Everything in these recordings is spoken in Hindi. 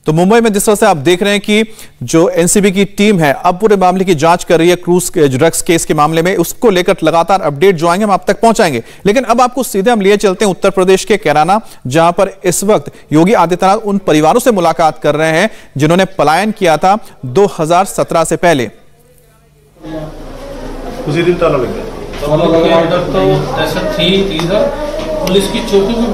तो मुंबई में जिस तरह से आप देख रहे हैं कि जो एनसीबी की टीम है अब पूरे मामले की जांच कर रही है, क्रूज ड्रग्स केस के मामले में, उसको लेकर लगातार अपडेट जो आएंगे हम आप तक पहुंचाएंगे। लेकिन अब आपको सीधे हम लिए चलते हैं उत्तर प्रदेश के कैराना, जहां पर इस वक्त योगी आदित्यनाथ उन परिवारों से मुलाकात कर रहे हैं जिन्होंने पलायन किया था 2017 से पहले। उसी दिन ताला लग गया तो ऐसा थी पुलिस की चौकी भी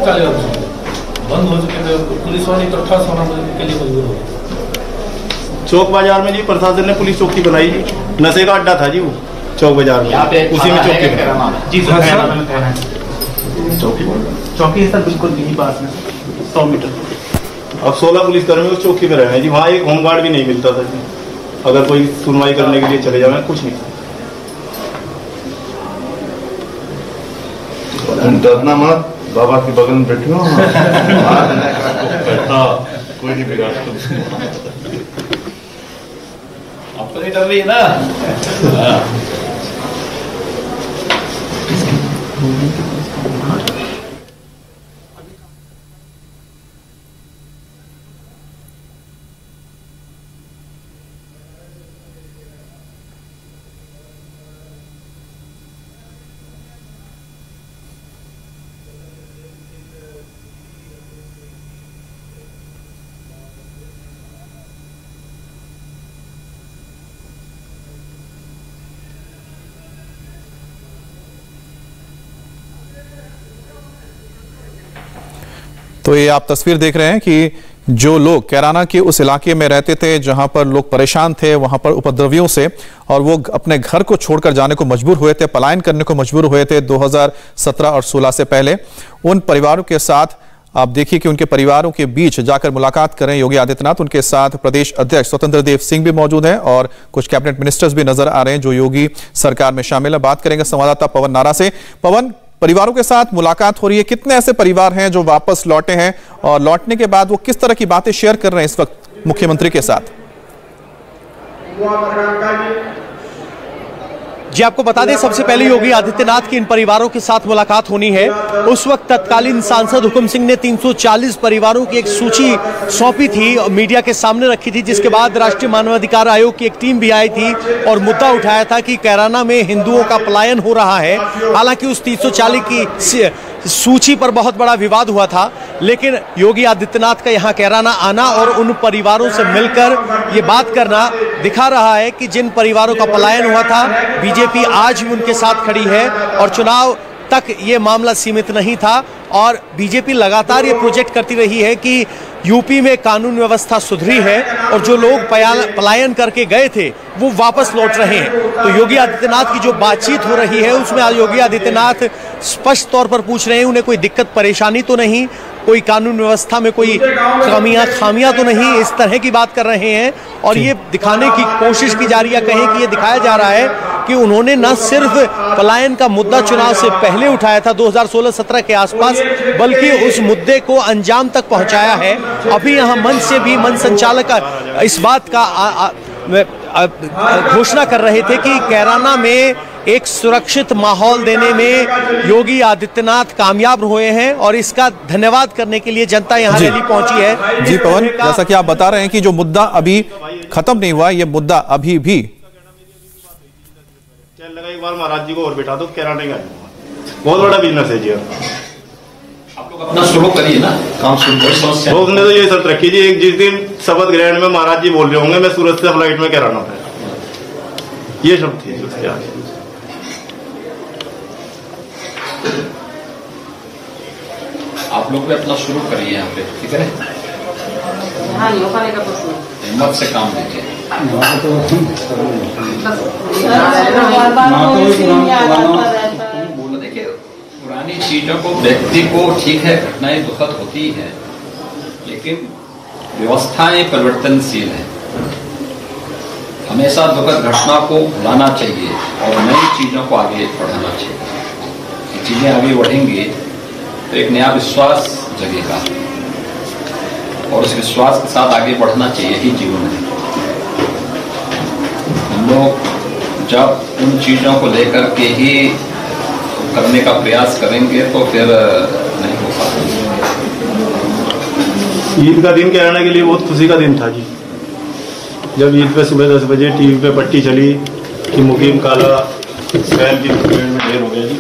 बंद हो चुके थे, पुलिस वाले इकट्ठा सोना के लिए मजबूर हो गए। चौक बाजार में जी प्रशासन ने पुलिस चौकी बनाई जी, नशे का अड्डा था जी वो चौक बाजार में, उसी में चौकी जी चौकी सर बिल्कुल यही पास में 100 मीटर। अब 16 पुलिसकर्मी उस चौकी पे रहे हैं जी, वहाँ एक होमगार्ड भी नहीं मिलता था जी, अगर कोई सुनवाई करने के लिए चले जाए कुछ नहीं। डरना मत, बाबा के बगल में बैठे हो कोई नहीं बिगाड़ आप तो नहीं डर रही है ना। तो ये आप तस्वीर देख रहे हैं कि जो लोग कैराना के उस इलाके में रहते थे जहां पर लोग परेशान थे, वहां पर उपद्रवियों से, और वो अपने घर को छोड़कर जाने को मजबूर हुए थे, पलायन करने को मजबूर हुए थे 2017 और 16 से पहले। उन परिवारों के साथ आप देखिए कि उनके परिवारों के बीच जाकर मुलाकात करें योगी आदित्यनाथ। उनके साथ प्रदेश अध्यक्ष स्वतंत्र देव सिंह भी मौजूद हैं और कुछ कैबिनेट मिनिस्टर्स भी नजर आ रहे हैं जो योगी सरकार में शामिल है। बात करेंगे संवाददाता पवन नारा से। पवन, परिवारों के साथ मुलाकात हो रही है, कितने ऐसे परिवार हैं जो वापस लौटे हैं और लौटने के बाद वो किस तरह की बातें शेयर कर रहे हैं इस वक्त मुख्यमंत्री के साथ? जी आपको बता दें, सबसे पहले योगी आदित्यनाथ की इन परिवारों के साथ मुलाकात होनी है। उस वक्त तत्कालीन सांसद हुकुम सिंह ने 340 परिवारों की एक सूची सौंपी थी और मीडिया के सामने रखी थी, जिसके बाद राष्ट्रीय मानवाधिकार आयोग की एक टीम भी आई थी और मुद्दा उठाया था कि कैराना में हिंदुओं का पलायन हो रहा है। हालांकि उस 340 की सूची पर बहुत बड़ा विवाद हुआ था, लेकिन योगी आदित्यनाथ का यहाँ कैराना आना और उन परिवारों से मिलकर ये बात करना दिखा रहा है कि जिन परिवारों का पलायन हुआ था बीजेपी आज भी उनके साथ खड़ी है और चुनाव तक ये मामला सीमित नहीं था। और बीजेपी लगातार ये प्रोजेक्ट करती रही है कि यूपी में कानून व्यवस्था सुधरी है और जो लोग पलायन करके गए थे वो वापस लौट रहे हैं। तो योगी आदित्यनाथ की जो बातचीत हो रही है उसमें योगी आदित्यनाथ स्पष्ट तौर पर पूछ रहे हैं उन्हें कोई दिक्कत परेशानी तो नहीं, कोई कानून व्यवस्था में कोई खामियां तो नहीं, इस तरह की बात कर रहे हैं। और ये दिखाने की कोशिश की जा रही है, कहें कि ये दिखाया जा रहा है कि उन्होंने न सिर्फ पलायन का मुद्दा चुनाव से पहले उठाया था 2016-17 के आसपास, बल्कि उस मुद्दे को अंजाम तक पहुंचाया है। अभी यहाँ मंच से भी मंच संचालक इस बात का घोषणा कर रहे थे कि कैराना में एक सुरक्षित माहौल देने में योगी आदित्यनाथ कामयाब हुए हैं और इसका धन्यवाद करने के लिए जनता यहाँ रैली पहुंची है। जी पवन, जैसा कि आप बता रहे हैं कि जो मुद्दा अभी खत्म नहीं हुआ, ये मुद्दा अभी भी लगा। एक बार महाराज जी को और बैठा दो, कैराना का बहुत बड़ा बिजनेस है जी। आप लोग अपना शुरू करिए ना, काम शुरू करिए। तो उसने तो ये शर्त रखी जी, जिस दिन शपथ ग्रहण में महाराज जी बोल रहे होंगे मैं सूरत से फ्लाइट में कैराना था, ये शब्द थी उसके आगे। आप लोग भी अपना शुरू करिए यहाँ पे, ठीक है? हिम्मत से काम लीजिए। देखिए, पुरानी चीजों को, व्यक्ति को, ठीक है घटनाएं दुखद होती हैं, लेकिन व्यवस्थाएं परिवर्तनशील हैं। हमेशा दुखद घटना को भुलाना चाहिए और नई चीजों को आगे बढ़ाना चाहिए। चीजें आगे बढ़ेंगी तो एक नया विश्वास जगेगा और उस विश्वास के साथ आगे बढ़ना चाहिए, यही जीवन है। हम लोग जब उन चीजों को लेकर के ही करने का प्रयास करेंगे तो फिर नहीं हो पाता। ईद का दिन कैराना के लिए बहुत खुशी का दिन था जी। जब ईद पे सुबह 10 बजे टीवी पे पट्टी चली कि मुकीम काला बैल की पेड़ में ढेर हो गया जी।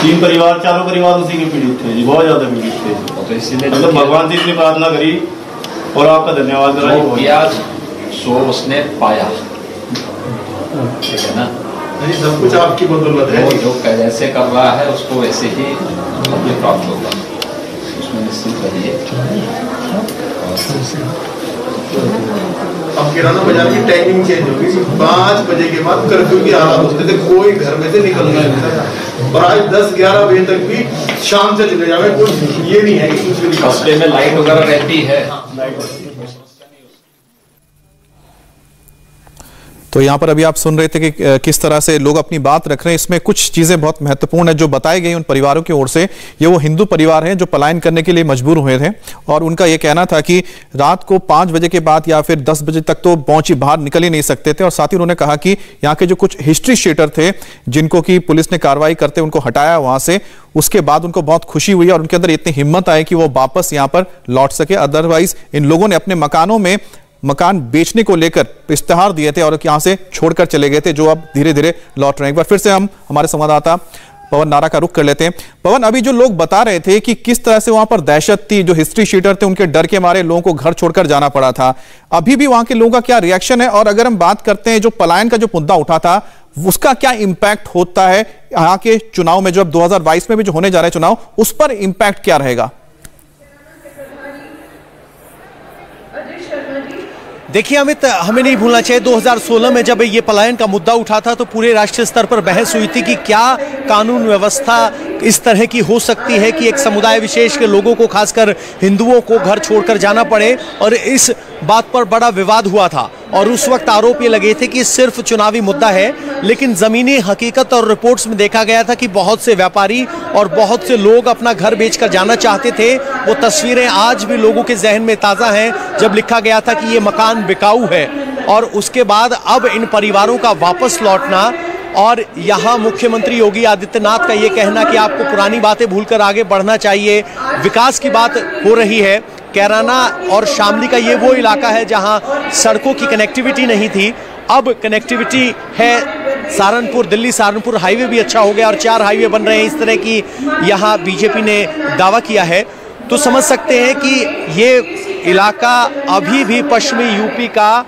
3 परिवार 4 परिवार उसी के पीड़ित थे जी, बहुत ज्यादा पीड़ित थे। तो इसीलिए मतलब भगवान से इतनी प्रार्थना करी और आपका धन्यवाद करा। सो उसने पाया, ठीक है ना, सब कुछ आपकी बदौलत है। जो जैसे कर रहा है उसको वैसे ही प्राप्त होगा, उसमें निश्चित रहिए। अब किराना बाजार की टाइमिंग चेंज होगी, 5 बजे के बाद कर्फ्यू की हालत होते थे, कोई घर में से निकलना नहीं। और आज 10-11 बजे तक भी शाम से चले जावे, कुछ ये नहीं है कि कुछ भी कस्बे में लाइट वगैरह रहती है। तो यहाँ पर अभी आप सुन रहे थे कि किस तरह से लोग अपनी बात रख रहे हैं। इसमें कुछ चीजें बहुत महत्वपूर्ण है जो बताई गई उन परिवारों की ओर से। ये वो हिंदू परिवार हैं जो पलायन करने के लिए मजबूर हुए थे और उनका ये कहना था कि रात को 5 बजे के बाद या फिर 10 बजे तक तो पहुंची बाहर निकल ही नहीं सकते थे। और साथ ही उन्होंने कहा कि यहाँ के जो कुछ हिस्ट्री शीटर थे जिनको कि पुलिस ने कार्रवाई करते उनको हटाया वहां से, उसके बाद उनको बहुत खुशी हुई और उनके अंदर इतनी हिम्मत आई कि वो वापस यहाँ पर लौट सके। अदरवाइज इन लोगों ने अपने मकानों में मकान बेचने को लेकर इश्तेहार दिए थे और यहां से छोड़कर चले गए थे, जो अब धीरे धीरे लौट रहे हैं। एक बार फिर से हम हमारे संवाददाता पवन नारा का रुख कर लेते हैं। पवन, अभी जो लोग बता रहे थे कि किस तरह से वहां पर दहशत थी, जो हिस्ट्री शीटर थे उनके डर के मारे लोगों को घर छोड़कर जाना पड़ा था, अभी भी वहां के लोगों का क्या रिएक्शन है? और अगर हम बात करते हैं जो पलायन का जो मुद्दा उठा था उसका क्या इंपैक्ट होता है यहाँ के चुनाव में, जो अब 2022 में भी जो होने जा रहे हैं चुनाव, उस पर इंपैक्ट क्या रहेगा? देखिए अमित, हमें नहीं भूलना चाहिए 2016 में जब ये पलायन का मुद्दा उठा था तो पूरे राष्ट्रीय स्तर पर बहस हुई थी कि क्या कानून व्यवस्था इस तरह की हो सकती है कि एक समुदाय विशेष के लोगों को, खासकर हिंदुओं को, घर छोड़कर जाना पड़े। और इस बात पर बड़ा विवाद हुआ था और उस वक्त आरोप ये लगे थे कि सिर्फ चुनावी मुद्दा है, लेकिन जमीनी हकीकत और रिपोर्ट्स में देखा गया था कि बहुत से व्यापारी और बहुत से लोग अपना घर बेचकर जाना चाहते थे। वो तस्वीरें आज भी लोगों के जहन में ताज़ा हैं जब लिखा गया था कि ये मकान बिकाऊ है। और उसके बाद अब इन परिवारों का वापस लौटना और यहाँ मुख्यमंत्री योगी आदित्यनाथ का ये कहना कि आपको पुरानी बातें भूलकर आगे बढ़ना चाहिए, विकास की बात हो रही है। कैराना और शामली का ये वो इलाका है जहाँ सड़कों की कनेक्टिविटी नहीं थी, अब कनेक्टिविटी है। सहारनपुर, दिल्ली सहारनपुर हाईवे भी अच्छा हो गया और 4 हाईवे बन रहे हैं, इस तरह की यहाँ बीजेपी ने दावा किया है। तो समझ सकते हैं कि ये इलाका अभी भी पश्चिमी यूपी का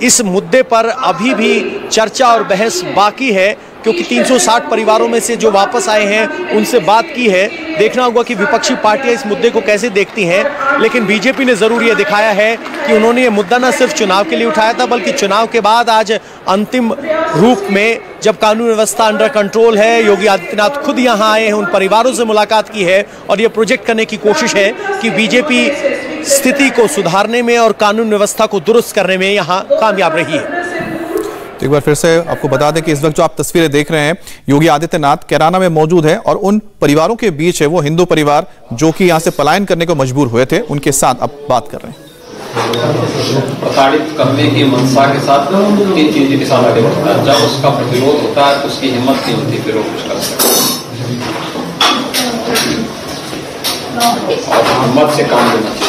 इस मुद्दे पर अभी भी चर्चा और बहस बाकी है, क्योंकि 360 परिवारों में से जो वापस आए हैं उनसे बात की है। देखना होगा कि विपक्षी पार्टियां इस मुद्दे को कैसे देखती हैं, लेकिन बीजेपी ने जरूर ये दिखाया है कि उन्होंने ये मुद्दा न सिर्फ चुनाव के लिए उठाया था, बल्कि चुनाव के बाद आज अंतिम रूप में जब कानून व्यवस्था अंडर कंट्रोल है, योगी आदित्यनाथ खुद यहाँ आए हैं, उन परिवारों से मुलाकात की है और ये प्रोजेक्ट करने की कोशिश है कि बीजेपी स्थिति को सुधारने में और कानून व्यवस्था को दुरुस्त करने में यहाँ कामयाब रही है। तो एक बार फिर से आपको बता दें कि इस वक्त जो आप तस्वीरें देख रहे हैं, योगी आदित्यनाथ कैराना में मौजूद है और उन परिवारों के बीच है, वो हिंदू परिवार जो कि यहाँ से पलायन करने को मजबूर हुए थे, उनके साथ अब बात कर रहे हैं। प्रताड़ित करने की मंशा के साथ इन चीजों के साथ आगे बढ़ता है। जब उसका प्रतिरोध होता है तो उसकी हिम्मत नहीं होती फिर वो कुछ कर सकता और हिम्मत से काम लेना चाहिए।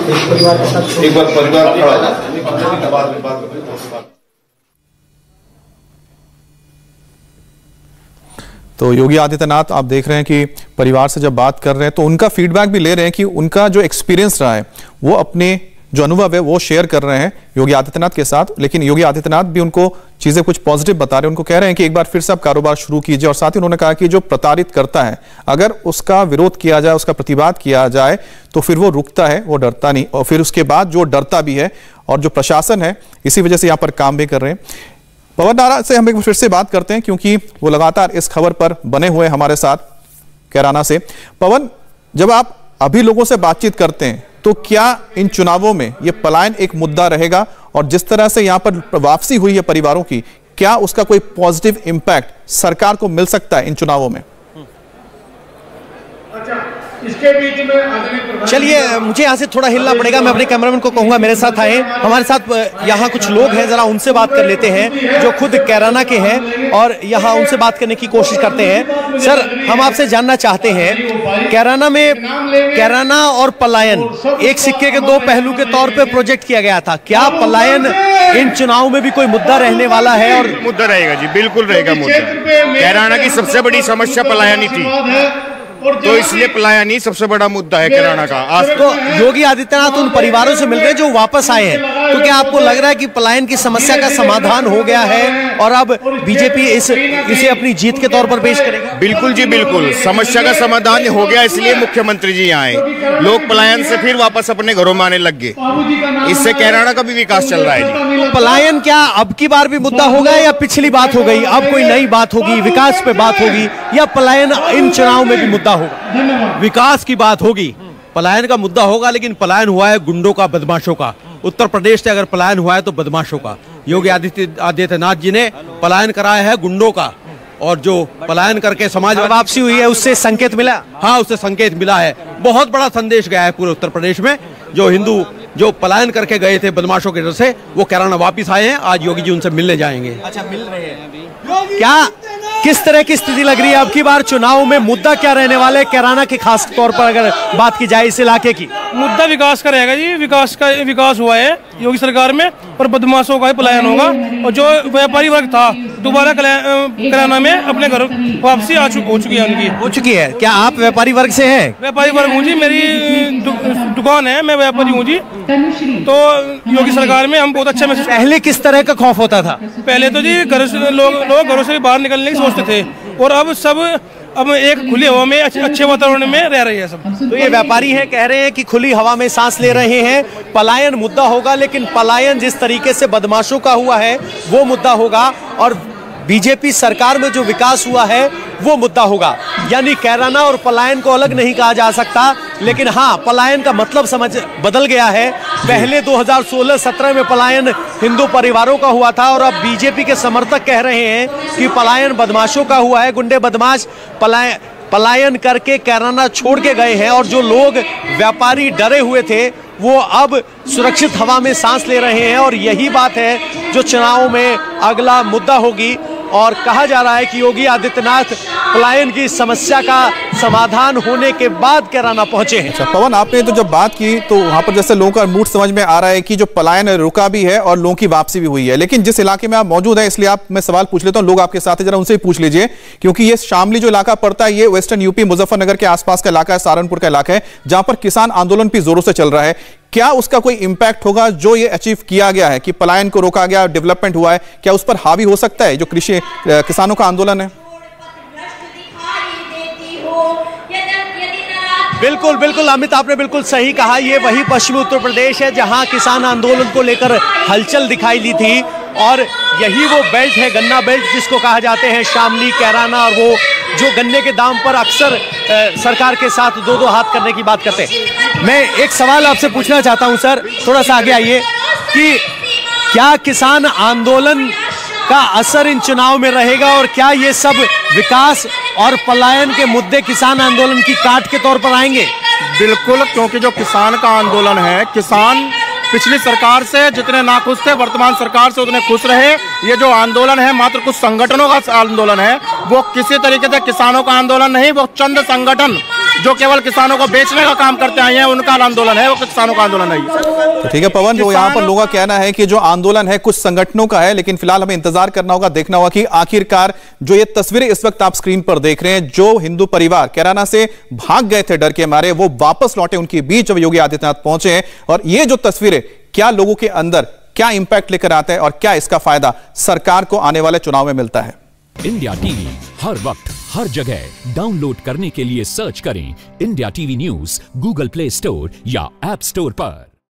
एक बार परिवार खड़ा है। तो योगी आदित्यनाथ आप देख रहे हैं कि परिवार से जब बात कर रहे हैं तो उनका फीडबैक भी ले रहे हैं कि उनका जो एक्सपीरियंस रहा है वो अपने जो अनुभव है वो शेयर कर रहे हैं योगी आदित्यनाथ के साथ। लेकिन योगी आदित्यनाथ भी उनको चीजें कुछ पॉजिटिव बता रहे हैं, उनको कह रहे हैं कि एक बार फिर से आप कारोबार शुरू कीजिए। और साथ ही उन्होंने कहा कि जो प्रताड़ित करता है अगर उसका विरोध किया जाए, उसका प्रतिवाद किया जाए तो फिर वो रुकता है, वो डरता नहीं। और फिर उसके बाद जो डरता भी है और जो प्रशासन है इसी वजह से यहाँ पर काम भी कर रहे हैं। पवन नारा से हम एक फिर से बात करते हैं क्योंकि वो लगातार इस खबर पर बने हुए हमारे साथ कैराना से। पवन, जब आप अभी लोगों से बातचीत करते हैं तो क्या इन चुनावों में ये पलायन एक मुद्दा रहेगा? और जिस तरह से यहाँ पर वापसी हुई है परिवारों की, क्या उसका कोई पॉजिटिव इंपैक्ट सरकार को मिल सकता है इन चुनावों में? इसके बीच में आदरणीय चलिए, मुझे यहाँ से थोड़ा हिलना पड़ेगा। मैं अपने कैमरामैन को कहूंगा मेरे साथ आए। हमारे साथ यहाँ कुछ लोग हैं, जरा उनसे बात कर लेते हैं जो खुद कैराना के हैं और यहाँ उनसे बात करने की कोशिश करते हैं। सर, हम आपसे जानना चाहते हैं, कैराना में कैराना और पलायन एक सिक्के के दो पहलू के तौर पे प्रोजेक्ट किया गया था। क्या पलायन इन चुनाव में भी कोई मुद्दा रहने वाला है? और मुद्दा रहेगा जी, बिल्कुल रहेगा मुद्दा। कैराना की सबसे बड़ी समस्या पलायन ही थी, तो इसलिए पलायन ही सबसे बड़ा मुद्दा है कैराना का। आज तो योगी आदित्यनाथ उन परिवारों से मिल रहे हैं जो वापस आए हैं, तो क्या आपको लग रहा है कि पलायन की समस्या का समाधान हो गया है और अब बीजेपी इसे अपनी जीत के तौर पर पेश करेगी? बिल्कुल जी, बिल्कुल समस्या का समाधान हो गया, इसलिए मुख्यमंत्री जी आए। लोग पलायन से फिर वापस अपने घरों में आने लग गए, इससे कैराना का भी विकास चल रहा है जी। पलायन क्या अब की बार भी मुद्दा होगा या पिछली बात हो गई, अब कोई नई बात होगी, विकास पे बात होगी, या पलायन इन चुनाव में भी मुद्दा होगा? विकास की बात होगी, पलायन का मुद्दा होगा, लेकिन पलायन हुआ है गुंडों का, बदमाशों का। उत्तर प्रदेश से अगर पलायन हुआ है तो बदमाशों का। योगी आदित्यनाथ जी ने पलायन कराया है गुंडों का, और जो पलायन करके समाज में वापसी हुई है उससे संकेत मिला। हाँ, उससे संकेत मिला है, बहुत बड़ा संदेश गया है पूरे उत्तर प्रदेश में। जो हिंदू जो पलायन करके गए थे बदमाशों के डर से, वो कैराना वापिस आए हैं। आज योगी जी उनसे मिलने जाएंगे। अच्छा, मिल रहे हैं। क्या किस तरह की स्थिति लग रही है अब की बार चुनाव में? मुद्दा क्या रहने वाला है कैराना के, खास तौर पर अगर बात की जाए इस इलाके की? मुद्दा विकास का रहेगा जी। विकास हुआ है योगी सरकार में, और बदमाशों का पलायन होगा, और जो व्यापारी वर्ग था दोबारा कैराना में अपने घर वापसी हो चुकी है। क्या आप व्यापारी वर्ग से हैं? व्यापारी वर्ग हूँ जी, मेरी दुकान है, मैं व्यापारी हूँ जी। तो योगी सरकार में हम बहुत अच्छा महसूस। पहले किस तरह का खौफ होता था? पहले तो जी लोग घरों से बाहर निकलने की सोचते थे, और अब एक खुली हवा में अच्छे वातावरण में रह रही है सब। तो ये व्यापारी हैं, कह रहे हैं कि खुली हवा में सांस ले रहे हैं। पलायन मुद्दा होगा, लेकिन पलायन जिस तरीके से बदमाशों का हुआ है वो मुद्दा होगा, और बीजेपी सरकार में जो विकास हुआ है वो मुद्दा होगा। यानी कैराना और पलायन को अलग नहीं कहा जा सकता, लेकिन हाँ, पलायन का मतलब समझ बदल गया है। पहले 2016-17 में पलायन हिंदू परिवारों का हुआ था, और अब बीजेपी के समर्थक कह रहे हैं कि पलायन बदमाशों का हुआ है। गुंडे बदमाश पलायन करके कैराना छोड़ के गए हैं, और जो लोग व्यापारी डरे हुए थे वो अब सुरक्षित हवा में सांस ले रहे हैं। और यही बात है जो चुनाव में अगला मुद्दा होगी। और कहा जा रहा है कि योगी आदित्यनाथ पलायन की समस्या का समाधान होने के बाद कैराना पहुंचे हैं। अच्छा पवन, आपने तो जब बात की तो वहां पर जैसे लोगों का मूड समझ में आ रहा है कि जो पलायन रुका भी है और लोगों की वापसी भी हुई है, लेकिन जिस इलाके में आप मौजूद हैं, इसलिए मैं सवाल पूछ लेता हूं, लोग आपके साथ हैं, जरा उनसे ही पूछ लीजिए, क्योंकि ये शामली जो इलाका पड़ता है ये वेस्टर्न यूपी मुजफ्फरनगर के आसपास का इलाका है, सहारनपुर का इलाका है, जहां पर किसान आंदोलन भी जोरों से चल रहा है। क्या उसका कोई इंपैक्ट होगा जो ये अचीव किया गया है कि पलायन को रोका गया, डेवलपमेंट हुआ है, क्या उस पर हावी हो सकता है जो किसानों का आंदोलन है? बिल्कुल बिल्कुल अमित, आपने बिल्कुल सही कहा। ये वही पश्चिमी उत्तर प्रदेश है जहां किसान आंदोलन को लेकर हलचल दिखाई दी थी, और यही वो बेल्ट है, गन्ना बेल्ट जिसको कहा जाते हैं, शामली, कैराना, और वो जो गन्ने के दाम पर अक्सर सरकार के साथ दो दो हाथ करने की बात करते हैं। मैं एक सवाल आपसे पूछना चाहता हूं सर, थोड़ा सा आगे आइए, कि क्या किसान आंदोलन का असर इन चुनाव में रहेगा, और क्या ये सब विकास और पलायन के मुद्दे किसान आंदोलन की काट के तौर पर आएंगे? बिल्कुल, क्योंकि जो किसान का आंदोलन है, किसान पिछली सरकार से जितने नाखुश थे वर्तमान सरकार से उतने खुश रहे। ये जो आंदोलन है मात्र कुछ संगठनों का आंदोलन है, वो किसी तरीके से किसानों का आंदोलन नहीं, वो चंद संगठन जो केवल किसानों को बेचने का काम करते आए हैं उनका आंदोलन है, वो किसानों का आंदोलन नहीं। तो ठीक है पवन, जो यहाँ पर लोगों का कहना है कि जो आंदोलन है कुछ संगठनों का है, लेकिन फिलहाल हमें इंतजार करना होगा, देखना होगा कि आखिरकार जो ये तस्वीरें इस वक्त आप स्क्रीन पर देख रहे हैं, जो हिंदू परिवार कैराना से भाग गए थे डर के मारे, वो वापस लौटे उनके बीच जब योगी आदित्यनाथ पहुंचे हैं, और ये जो तस्वीरें क्या लोगों के अंदर क्या इंपैक्ट लेकर आते हैं और क्या इसका फायदा सरकार को आने वाले चुनाव में मिलता है। इंडिया टीवी हर वक्त हर जगह डाउनलोड करने के लिए सर्च करें India TV news Google play store या ऐप स्टोर पर।